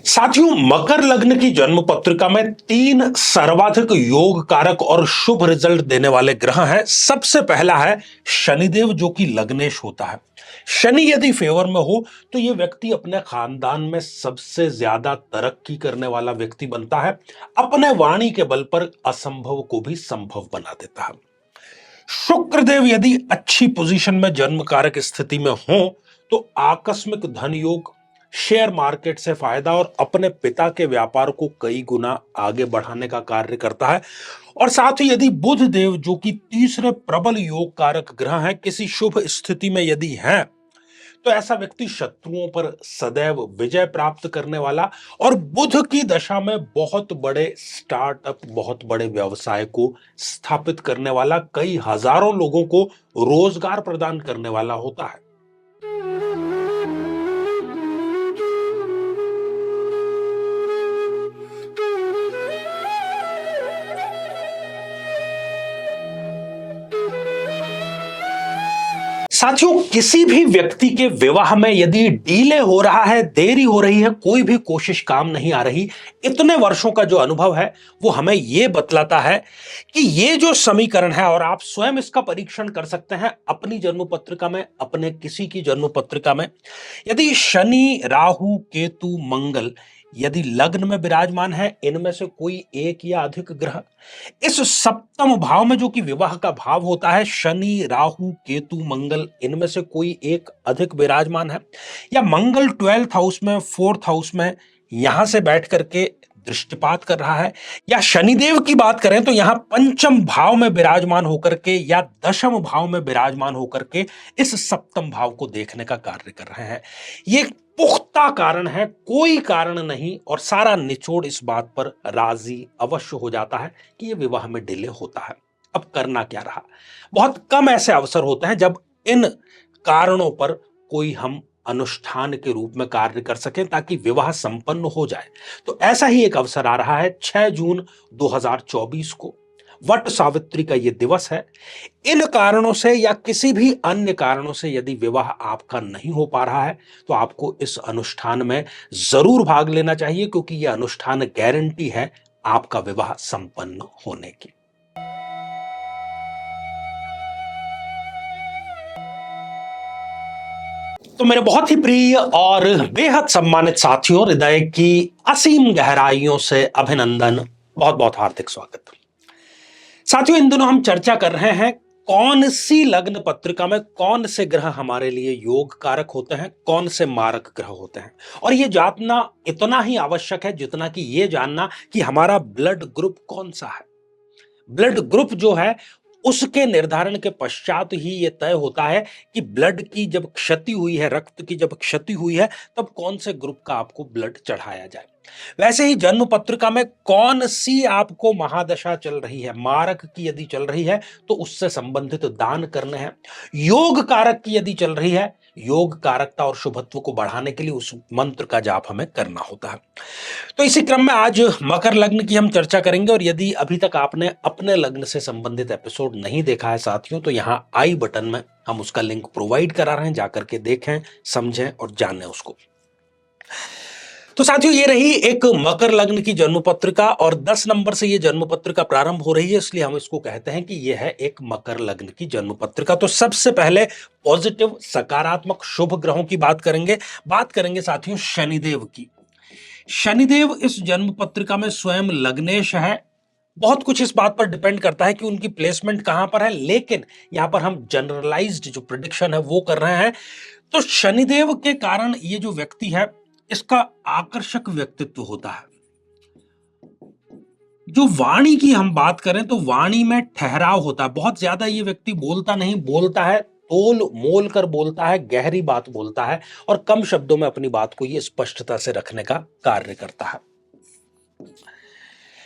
साथियों, मकर लग्न की जन्म पत्रिका में तीन सर्वाधिक योग कारक और शुभ रिजल्ट देने वाले ग्रह हैं। सबसे पहला है शनिदेव, जो कि लग्नेश होता है। शनि यदि फेवर में हो तो यह व्यक्ति अपने खानदान में सबसे ज्यादा तरक्की करने वाला व्यक्ति बनता है। अपने वाणी के बल पर असंभव को भी संभव बना देता है। शुक्रदेव यदि अच्छी पोजीशन में जन्म कारक स्थिति में हो तो आकस्मिक धन योग, शेयर मार्केट से फायदा और अपने पिता के व्यापार को कई गुना आगे बढ़ाने का कार्य करता है। और साथ ही यदि बुध देव, जो कि तीसरे प्रबल योग कारक ग्रह हैं, किसी शुभ स्थिति में यदि हैं तो ऐसा व्यक्ति शत्रुओं पर सदैव विजय प्राप्त करने वाला और बुध की दशा में बहुत बड़े स्टार्टअप, बहुत बड़े व्यवसाय को स्थापित करने वाला, कई हजारों लोगों को रोजगार प्रदान करने वाला होता है। साथियों, किसी भी व्यक्ति के विवाह में यदि डीले हो रहा है, देरी हो रही है, कोई भी कोशिश काम नहीं आ रही, इतने वर्षों का जो अनुभव है वो हमें यह बतलाता है कि ये जो समीकरण है, और आप स्वयं इसका परीक्षण कर सकते हैं अपनी जन्म पत्रिका में, अपने किसी की जन्म पत्रिका में। यदि शनि, राहु, केतु, मंगल यदि लग्न में विराजमान है, इनमें से कोई एक या अधिक ग्रह इस सप्तम भाव में, जो कि विवाह का भाव होता है, शनि, राहु, केतु, मंगल, इनमें से कोई एक अधिक विराजमान है, या मंगल 12th हाउस में, 4th हाउस में यहां से बैठ करके दृष्टिपात कर रहा है, या शनिदेव की बात करें तो यहां पंचम भाव में विराजमान होकर के या दशम भाव में विराजमान होकर के इस सप्तम भाव को देखने का कार्य कर रहे हैं। ये पुख्ता कारण है, कोई कारण नहीं, और सारा निचोड़ इस बात पर राजी अवश्य हो जाता है कि यह विवाह में डिले होता है। अब करना क्या रहा? बहुत कम ऐसे अवसर होते हैं जब इन कारणों पर कोई हम अनुष्ठान के रूप में कार्य कर सकें ताकि विवाह संपन्न हो जाए। तो ऐसा ही एक अवसर आ रहा है 6 जून 2024 को, वट सावित्री का यह दिवस है। इन कारणों से या किसी भी अन्य कारणों से यदि विवाह आपका नहीं हो पा रहा है तो आपको इस अनुष्ठान में जरूर भाग लेना चाहिए, क्योंकि यह अनुष्ठान गारंटी है आपका विवाह संपन्न होने की। तो मेरे बहुत ही प्रिय और बेहद सम्मानित साथियों, हृदय की असीम गहराइयों से अभिनंदन, बहुत बहुत हार्दिक स्वागत। साथियों, इन दिनों हम चर्चा कर रहे हैं कौन सी लग्न पत्रिका में कौन से ग्रह हमारे लिए योग कारक होते हैं, कौन से मारक ग्रह होते हैं। और यह जानना इतना ही आवश्यक है जितना कि यह जानना कि हमारा ब्लड ग्रुप कौन सा है। ब्लड ग्रुप जो है उसके निर्धारण के पश्चात ही यह तय होता है कि ब्लड की जब क्षति हुई है, रक्त की जब क्षति हुई है, तब कौन से ग्रुप का आपको ब्लड चढ़ाया जाए। वैसे ही जन्म पत्रिका में कौन सी आपको महादशा चल रही है, मारक की यदि चल रही है तो उससे संबंधित दान करने हैं। योग कारक की यदि चल रही है, योग कारकता और शुभत्व को बढ़ाने के लिए उस मंत्र का जाप हमें करना होता है। तो इसी क्रम में आज मकर लग्न की हम चर्चा करेंगे, और यदि अभी तक आपने अपने लग्न से संबंधित एपिसोड नहीं देखा है साथियों, तो यहां आई बटन में हम उसका लिंक प्रोवाइड करा रहे हैं, जाकर के देखें, समझें और जानें उसको। तो साथियों, ये रही एक मकर लग्न की जन्म पत्रिका, और 10 नंबर से ये जन्म पत्रिका प्रारंभ हो रही है, इसलिए हम इसको कहते हैं कि यह है एक मकर लग्न की जन्म पत्रिका। तो सबसे पहले पॉजिटिव, सकारात्मक, शुभ ग्रहों की बात करेंगे साथियों शनिदेव की। शनिदेव इस जन्म पत्रिका में स्वयं लग्नेश है। बहुत कुछ इस बात पर डिपेंड करता है कि उनकी प्लेसमेंट कहां पर है, लेकिन यहां पर हम जनरलाइज्ड जो प्रेडिक्शन है वो कर रहे हैं। तो शनिदेव के कारण ये जो व्यक्ति है, इसका आकर्षक व्यक्तित्व होता है। जो वाणी की हम बात करें तो वाणी में ठहराव होता है, बहुत ज्यादा ये व्यक्ति बोलता नहीं, बोलता है तोल मोल कर बोलता है, गहरी बात बोलता है, और कम शब्दों में अपनी बात को ये स्पष्टता से रखने का कार्य करता है।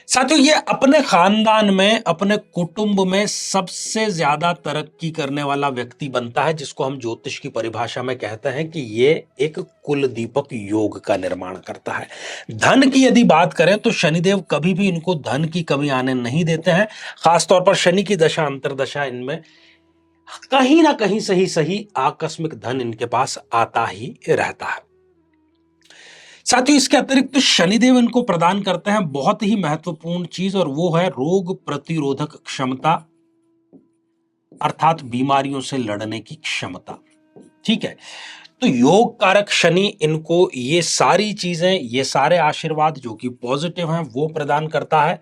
साथियों, ये अपने खानदान में, अपने कुटुंब में सबसे ज्यादा तरक्की करने वाला व्यक्ति बनता है, जिसको हम ज्योतिष की परिभाषा में कहते हैं कि ये एक कुल दीपक योग का निर्माण करता है। धन की यदि बात करें तो शनिदेव कभी भी इनको धन की कमी आने नहीं देते हैं। खासतौर पर शनि की दशा, अंतरदशा, इनमें कहीं ना कहीं सही आकस्मिक धन इनके पास आता ही रहता है। साथियों इसके अतिरिक्त शनिदेव इनको प्रदान करते हैं बहुत ही महत्वपूर्ण चीज, और वो है रोग प्रतिरोधक क्षमता, अर्थात बीमारियों से लड़ने की क्षमता। ठीक है, तो योग कारक शनि इनको ये सारी चीजें, ये सारे आशीर्वाद जो कि पॉजिटिव हैं वो प्रदान करता है।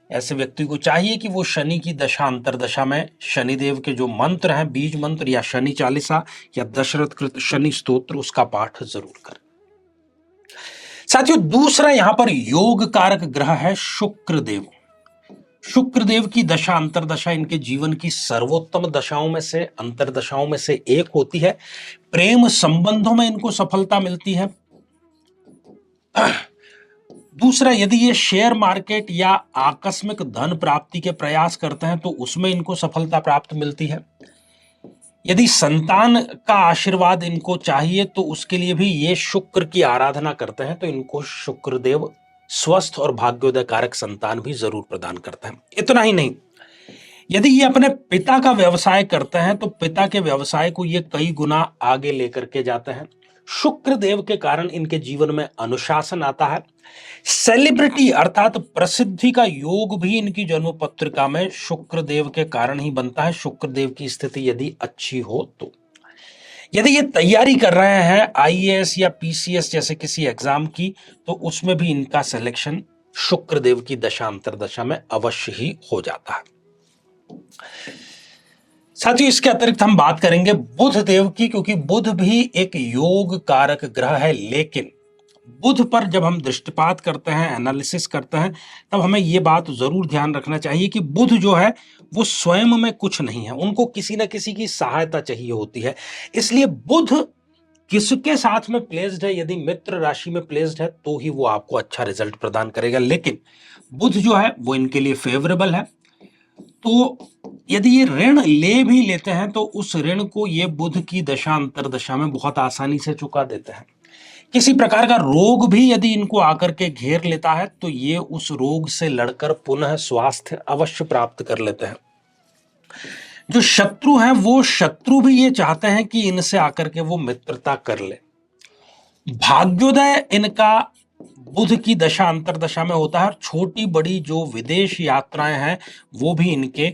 ऐसे व्यक्ति को चाहिए कि वो शनि की दशा अंतरदशा में शनिदेव के जो मंत्र हैं, बीज मंत्र या शनि चालीसा या दशरथ कृत शनि स्तोत्र, उसका पाठ जरूर करें। साथियों दूसरा यहां पर योग कारक ग्रह है शुक्रदेव। शुक्रदेव की दशा अंतरदशा इनके जीवन की सर्वोत्तम दशाओं में से, अंतरदशाओं में से एक होती है। प्रेम संबंधों में इनको सफलता मिलती है। दूसरा, यदि ये शेयर मार्केट या आकस्मिक धन प्राप्ति के प्रयास करते हैं तो उसमें इनको सफलता प्राप्त मिलती है। यदि संतान का आशीर्वाद इनको चाहिए तो उसके लिए भी ये शुक्र की आराधना करते हैं, तो इनको शुक्रदेव स्वस्थ और भाग्योदय कारक संतान भी जरूर प्रदान करते हैं। इतना ही नहीं, यदि ये अपने पिता का व्यवसाय करते हैं तो पिता के व्यवसाय को ये कई गुना आगे लेकर के जाते हैं। शुक्र देव के कारण इनके जीवन में अनुशासन आता है। सेलिब्रिटी अर्थात प्रसिद्धि का योग भी इनकी जन्म पत्रिका में शुक्र देव के कारण ही बनता है, शुक्र देव की स्थिति यदि अच्छी हो तो। यदि ये तैयारी कर रहे हैं आईएएस या पीसीएस जैसे किसी एग्जाम की, तो उसमें भी इनका सिलेक्शन शुक्र देव की दशा अंतरदशा में अवश्य ही हो जाता है। साथियों इसके अतिरिक्त हम बात करेंगे बुध देव की, क्योंकि बुध भी एक योग कारक ग्रह है। लेकिन बुध पर जब हम दृष्टिपात करते हैं, एनालिसिस करते हैं, तब हमें यह बात जरूर ध्यान रखना चाहिए कि बुध जो है वो स्वयं में कुछ नहीं है, उनको किसी न किसी की सहायता चाहिए होती है। इसलिए बुध किसके साथ में प्लेस्ड है, यदि मित्र राशि में प्लेस्ड है तो ही वो आपको अच्छा रिजल्ट प्रदान करेगा। लेकिन बुध जो है वो इनके लिए फेवरेबल है। तो यदि ये ऋण ले भी लेते हैं तो उस ऋण को ये बुध की दशा अंतरदशा में बहुत आसानी से चुका देते हैं। किसी प्रकार का रोग भी यदि इनको आकर के घेर लेता है तो ये उस रोग से लड़कर पुनः स्वास्थ्य अवश्य प्राप्त कर लेते हैं। जो शत्रु हैं वो शत्रु भी ये चाहते हैं कि इनसे आकर के वो मित्रता कर ले। भाग्योदय इनका बुध की दशा अंतरदशा में होता है। छोटी बड़ी जो विदेश यात्राएं हैं वो भी इनके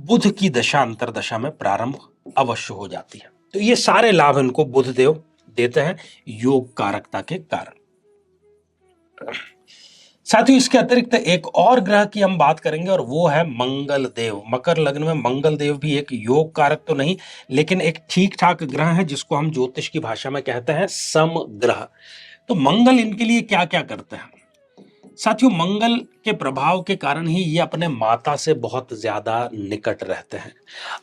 बुध की दशा अंतरदशा में प्रारंभ अवश्य हो जाती है। तो ये सारे लाभ इनको बुध देव देते हैं योग कारकता के कारण। साथियों इसके अतिरिक्त एक और ग्रह की हम बात करेंगे और वो है मंगल देव। मकर लग्न में मंगल देव भी एक योग कारक तो नहीं, लेकिन एक ठीक ठाक ग्रह है जिसको हम ज्योतिष की भाषा में कहते हैं सम ग्रह। तो मंगल इनके लिए क्या क्या करते हैं? साथियों मंगल के प्रभाव के कारण ही ये अपने माता से बहुत ज्यादा निकट रहते हैं।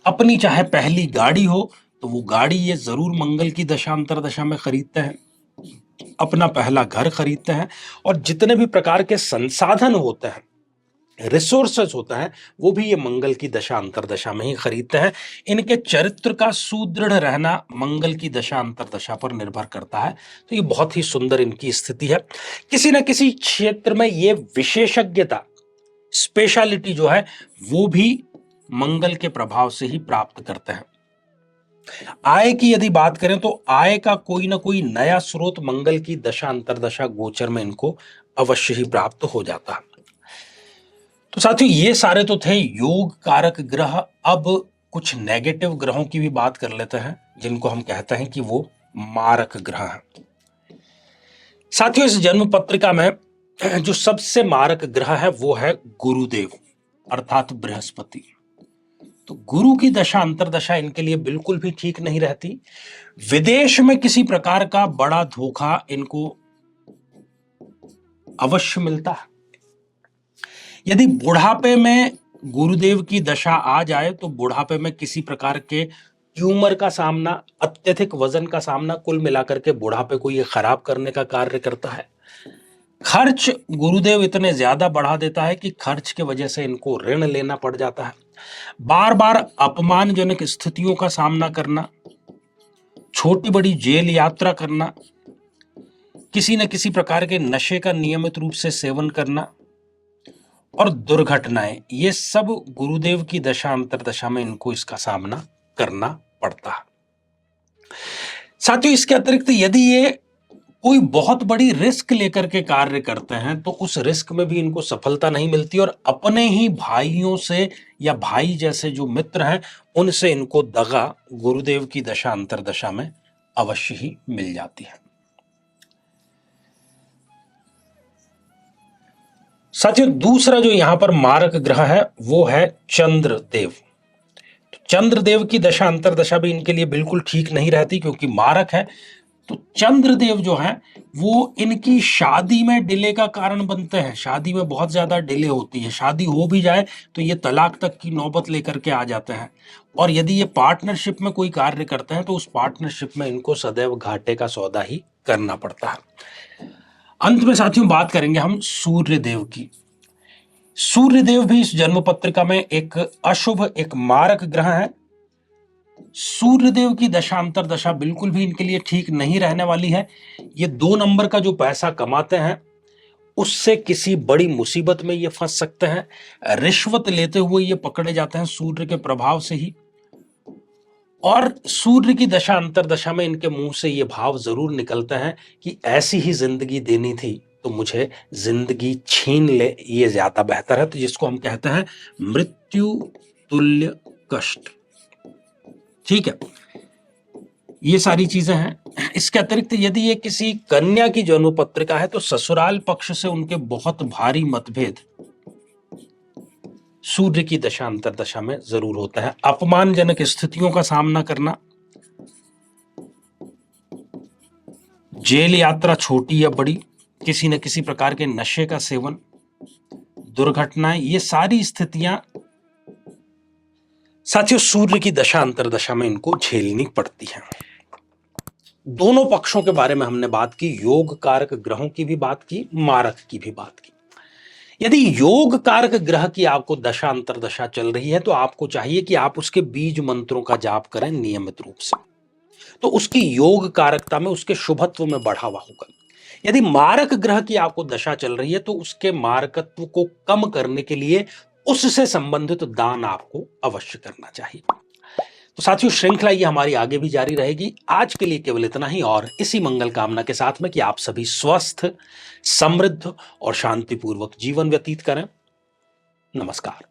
अपनी चाहे पहली गाड़ी हो तो वो गाड़ी ये जरूर मंगल की दशा अंतरदशा में खरीदते हैं। अपना पहला घर खरीदते हैं और जितने भी प्रकार के संसाधन होते हैं, रिसोर्सेस होता है, वो भी ये मंगल की दशा अंतरदशा में ही खरीदते हैं। इनके चरित्र का सुदृढ़ रहना मंगल की दशा अंतरदशा पर निर्भर करता है। तो ये बहुत ही सुंदर इनकी स्थिति है। किसी न किसी क्षेत्र में ये विशेषज्ञता, स्पेशलिटी जो है वो भी मंगल के प्रभाव से ही प्राप्त करते हैं। आय की यदि बात करें तो आय का कोई ना कोई नया स्रोत मंगल की दशा अंतरदशा गोचर में इनको अवश्य ही प्राप्त हो जाता है। तो साथियों ये सारे तो थे योग कारक ग्रह। अब कुछ नेगेटिव ग्रहों की भी बात कर लेते हैं जिनको हम कहते हैं कि वो मारक ग्रह हैं। साथियों इस जन्म पत्रिका में जो सबसे मारक ग्रह है वो है गुरुदेव अर्थात बृहस्पति। तो गुरु की दशा अंतरदशा इनके लिए बिल्कुल भी ठीक नहीं रहती। विदेश में किसी प्रकार का बड़ा धोखा इनको अवश्य मिलता है। यदि बुढ़ापे में गुरुदेव की दशा आ जाए तो बुढ़ापे में किसी प्रकार के ट्यूमर का सामना, अत्यधिक वजन का सामना, कुल मिलाकर के बुढ़ापे को यह खराब करने का कार्य करता है। खर्च गुरुदेव इतने ज्यादा बढ़ा देता है कि खर्च के वजह से इनको ऋण लेना पड़ जाता है। बार बार अपमानजनक स्थितियों का सामना करना, छोटी बड़ी जेल यात्रा करना, किसी न किसी प्रकार के नशे का नियमित रूप से सेवन करना और दुर्घटनाएं, ये सब गुरुदेव की दशा अंतरदशा में इनको इसका सामना करना पड़ता है। साथियों इसके अतिरिक्त यदि ये कोई बहुत बड़ी रिस्क लेकर के कार्य करते हैं तो उस रिस्क में भी इनको सफलता नहीं मिलती और अपने ही भाइयों से या भाई जैसे जो मित्र हैं उनसे इनको दगा गुरुदेव की दशा अंतरदशा में अवश्य ही मिल जाती है। साथियों, दूसरा जो यहां पर मारक ग्रह है वो है चंद्रदेव। तो चंद्रदेव की दशा अंतरदशा भी इनके लिए बिल्कुल ठीक नहीं रहती क्योंकि मारक है। तो चंद्रदेव जो है वो इनकी शादी में डिले का कारण बनते हैं। शादी में बहुत ज्यादा डिले होती है, शादी हो भी जाए तो ये तलाक तक की नौबत लेकर के आ जाते हैं। और यदि ये पार्टनरशिप में कोई कार्य करते हैं तो उस पार्टनरशिप में इनको सदैव घाटे का सौदा ही करना पड़ता है। अंत में साथियों बात करेंगे हम सूर्यदेव की। सूर्यदेव भी इस जन्म पत्रिका में एक अशुभ, एक मारक ग्रह है। सूर्यदेव की दशा अंतरदशा बिल्कुल भी इनके लिए ठीक नहीं रहने वाली है। ये 2 नंबर का जो पैसा कमाते हैं उससे किसी बड़ी मुसीबत में ये फंस सकते हैं। रिश्वत लेते हुए ये पकड़े जाते हैं सूर्य के प्रभाव से ही। और सूर्य की दशा अंतरदशा में इनके मुंह से ये भाव जरूर निकलते हैं कि ऐसी ही जिंदगी देनी थी तो मुझे जिंदगी छीन ले, ये ज्यादा बेहतर है। तो जिसको हम कहते हैं मृत्यु तुल्य कष्ट। ठीक है, ये सारी चीजें हैं। इसके अतिरिक्त यदि ये किसी कन्या की जन्म पत्रिका है तो ससुराल पक्ष से उनके बहुत भारी मतभेद सूर्य की दशा अंतरदशा में जरूर होता है। अपमानजनक स्थितियों का सामना करना, जेल यात्रा छोटी या बड़ी, किसी न किसी प्रकार के नशे का सेवन, दुर्घटनाएं, ये सारी स्थितियां साथियों सूर्य की दशा अंतरदशा में इनको झेलनी पड़ती हैं। दोनों पक्षों के बारे में हमने बात की, योग कारक ग्रहों की भी बात की, मारक की भी बात की। यदि योग कारक ग्रह की आपको दशा अंतरदशा चल रही है तो आपको चाहिए कि आप उसके बीज मंत्रों का जाप करें नियमित रूप से, तो उसकी योग कारकता में, उसके शुभत्व में बढ़ावा होगा। यदि मारक ग्रह की आपको दशा चल रही है तो उसके मारकत्व को कम करने के लिए उससे संबंधित दान आपको अवश्य करना चाहिए। तो साथियों, श्रृंखला ये हमारी आगे भी जारी रहेगी। आज के लिए केवल इतना ही, और इसी मंगल कामना के साथ में कि आप सभी स्वस्थ, समृद्ध और शांतिपूर्वक जीवन व्यतीत करें। नमस्कार।